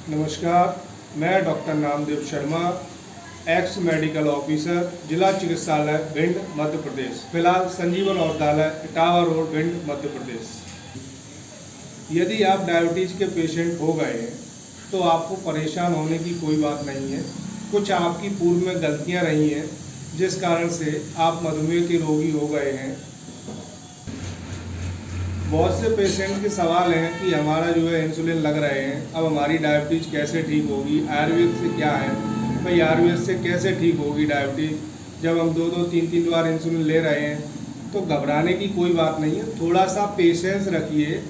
नमस्कार, मैं doctor Namdev Sharma, x medical officer, जिला चिकित्सालय भिंड मध्य प्रदेश। फिलहाल संजीवन औषधालय इटावा रोड भिंड मध्य प्रदेश। यदि आप डायबिटीज़ के पेशेंट हो गए हैं तो आपको परेशान होने की कोई बात नहीं है। कुछ आपकी पूर्व में गलतियां रही हैं जिस कारण से आप मधुमेह के रोगी हो गए हैं। बहुत से पेशेंट के सवाल हैं कि हमारा जो है इंसुलिन लग रहे हैं, अब हमारी डायबिटीज़ कैसे ठीक होगी, आयुर्वेद से क्या है भाई, आयुर्वेद से कैसे ठीक होगी डायबिटीज़ जब हम दो तीन तीन बार इंसुलिन ले रहे हैं। तो घबराने की कोई बात नहीं है, थोड़ा सा पेशेंस रखिए।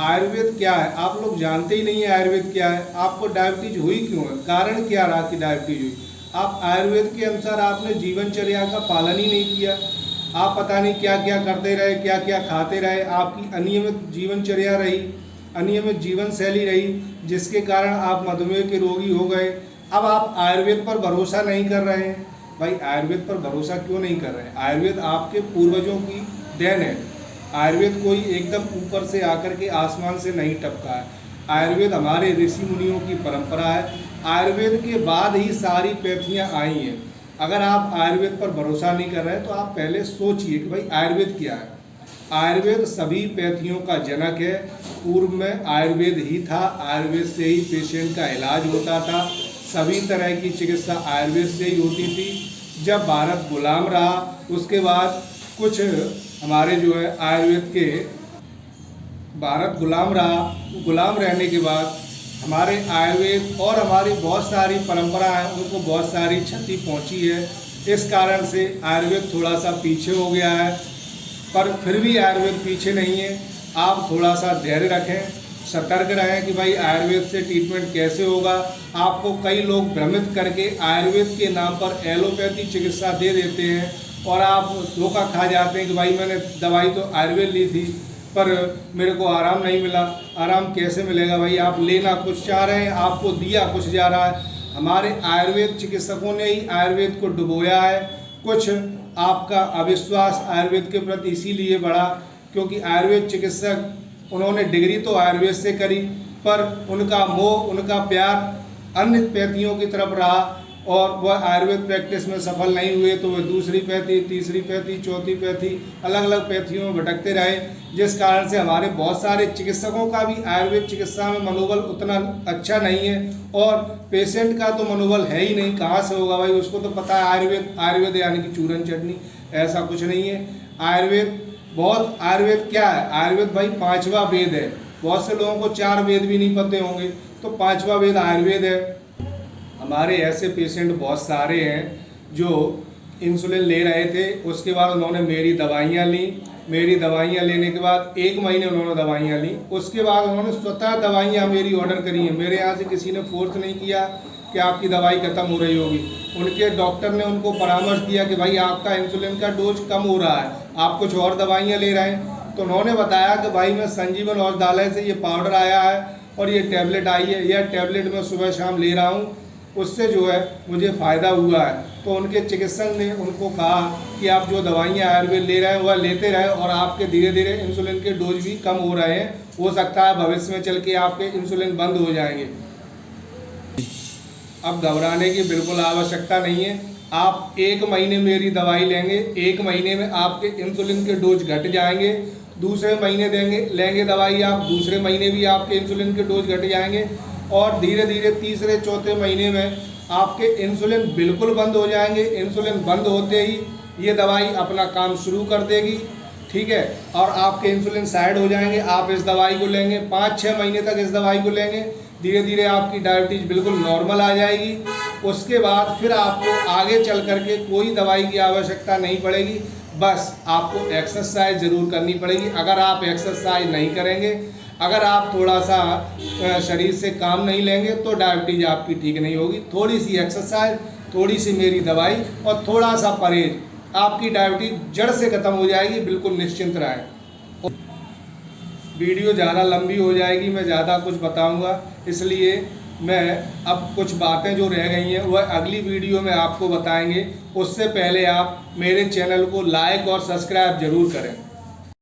आयुर्वेद क्या है आप लोग जानते ही नहीं है। आयुर्वेद क्या है, आपको डायबिटीज़ हुई क्यों है, कारण क्या रहा कि डायबिटीज़ हुई। आप आयुर्वेद के अनुसार आपने जीवनचर्या का पालन ही नहीं किया। आप पता नहीं क्या क्या करते रहे, क्या क्या खाते रहे, आपकी अनियमित जीवनचर्या रही, अनियमित जीवन शैली रही, जिसके कारण आप मधुमेह के रोगी हो गए। अब आप आयुर्वेद पर भरोसा नहीं कर रहे हैं। भाई आयुर्वेद पर भरोसा क्यों नहीं कर रहे हैं, आयुर्वेद आपके पूर्वजों की देन है। आयुर्वेद कोई एकदम ऊपर से आकर के आसमान से नहीं टपका है। आयुर्वेद हमारे ऋषि मुनियों की परंपरा है। आयुर्वेद के बाद ही सारी पैथियाँ आई हैं। अगर आप आयुर्वेद पर भरोसा नहीं कर रहे हैं तो आप पहले सोचिए कि भाई आयुर्वेद क्या है। आयुर्वेद सभी पैथियों का जनक है। पूर्व में आयुर्वेद ही था, आयुर्वेद से ही पेशेंट का इलाज होता था। सभी तरह की चिकित्सा आयुर्वेद से ही होती थी। जब भारत गुलाम रहा उसके बाद कुछ हमारे जो है आयुर्वेद के भारत गुलाम रहा, गुलाम रहने के बाद हमारे आयुर्वेद और हमारी बहुत सारी परंपरा है उनको बहुत सारी क्षति पहुंची है। इस कारण से आयुर्वेद थोड़ा सा पीछे हो गया है, पर फिर भी आयुर्वेद पीछे नहीं है। आप थोड़ा सा धैर्य रखें, सतर्क रहें कि भाई आयुर्वेद से ट्रीटमेंट कैसे होगा। आपको कई लोग भ्रमित करके आयुर्वेद के नाम पर एलोपैथी चिकित्सा दे देते हैं और आप धोखा खा जाते हैं कि भाई मैंने दवाई तो आयुर्वेद ली थी पर मेरे को आराम नहीं मिला। आराम कैसे मिलेगा भाई, आप लेना कुछ चाह रहे हैं, आपको दिया कुछ जा रहा है। हमारे आयुर्वेद चिकित्सकों ने ही आयुर्वेद को डुबोया है। कुछ आपका अविश्वास आयुर्वेद के प्रति इसीलिए बढ़ा क्योंकि आयुर्वेद चिकित्सक उन्होंने डिग्री तो आयुर्वेद से करी पर उनका मोह, उनका प्यार अन्य पैथियों की तरफ रहा और वह आयुर्वेद प्रैक्टिस में सफल नहीं हुए तो वह दूसरी पैथी, तीसरी पैथी, चौथी पैथी, अलग अलग पैथियों में भटकते रहे, जिस कारण से हमारे बहुत सारे चिकित्सकों का भी आयुर्वेद चिकित्सा में मनोबल उतना अच्छा नहीं है और पेशेंट का तो मनोबल है ही नहीं। कहाँ से होगा भाई, उसको तो पता है आयुर्वेद, आयुर्वेद यानी कि चूरन चटनी, ऐसा कुछ नहीं है। आयुर्वेद क्या है, आयुर्वेद भाई पांचवा वेद है। बहुत से लोगों को चार वेद भी नहीं पते होंगे, तो पांचवा वेद आयुर्वेद है। हमारे ऐसे पेशेंट बहुत सारे हैं जो इंसुलिन ले रहे थे, उसके बाद उन्होंने मेरी दवाइयाँ ली। मेरी दवाइयाँ लेने के बाद 1 महीने उन्होंने दवाइयाँ ली, उसके बाद उन्होंने स्वतः दवाइयाँ मेरी ऑर्डर करी हैं। मेरे यहाँ से किसी ने फोर्स नहीं किया कि आपकी दवाई ख़त्म हो रही होगी। उनके डॉक्टर ने उनको परामर्श दिया कि भाई आपका इंसुलिन का डोज कम हो रहा है, आप कुछ और दवाइयाँ ले रहे हैं। तो उन्होंने बताया कि भाई मैं संजीवन औषधालय से ये पाउडर आया है और ये टैबलेट आई है, यह टैबलेट मैं सुबह शाम ले रहा हूँ, उससे जो है मुझे फ़ायदा हुआ है। तो उनके चिकित्सक ने उनको कहा कि आप जो दवाइयाँ आयुर्वेद ले रहे हैं वह लेते रहे और आपके धीरे धीरे इंसुलिन के डोज भी कम हो रहे हैं। हो सकता है भविष्य में चल के आपके इंसुलिन बंद हो जाएंगे। अब घबराने की बिल्कुल आवश्यकता नहीं है। आप 1 महीने मेरी दवाई लेंगे, 1 महीने में आपके इंसुलिन के डोज घट जाएंगे। दूसरे महीने लेंगे दवाई आप, दूसरे महीने भी आपके इंसुलिन के डोज घट जाएंगे और धीरे धीरे तीसरे चौथे महीने में आपके इंसुलिन बिल्कुल बंद हो जाएंगे। इंसुलिन बंद होते ही ये दवाई अपना काम शुरू कर देगी, ठीक है, और आपके इंसुलिन साइड हो जाएंगे। आप इस दवाई को लेंगे, 5-6 महीने तक इस दवाई को लेंगे, धीरे धीरे आपकी डायबिटीज़ बिल्कुल नॉर्मल आ जाएगी। उसके बाद फिर आपको आगे चल करके कोई दवाई की आवश्यकता नहीं पड़ेगी, बस आपको एक्सरसाइज ज़रूर करनी पड़ेगी। अगर आप एक्सरसाइज नहीं करेंगे, अगर आप थोड़ा सा शरीर से काम नहीं लेंगे तो डायबिटीज़ आपकी ठीक नहीं होगी। थोड़ी सी एक्सरसाइज, थोड़ी सी मेरी दवाई और थोड़ा सा परहेज, आपकी डायबिटीज़ जड़ से ख़त्म हो जाएगी, बिल्कुल निश्चिंत रहें। वीडियो ज़्यादा लंबी हो जाएगी, मैं ज़्यादा कुछ बताऊंगा, इसलिए मैं अब कुछ बातें जो रह गई हैं वह अगली वीडियो में आपको बताएंगे। उससे पहले आप मेरे चैनल को लाइक और सब्सक्राइब ज़रूर करें।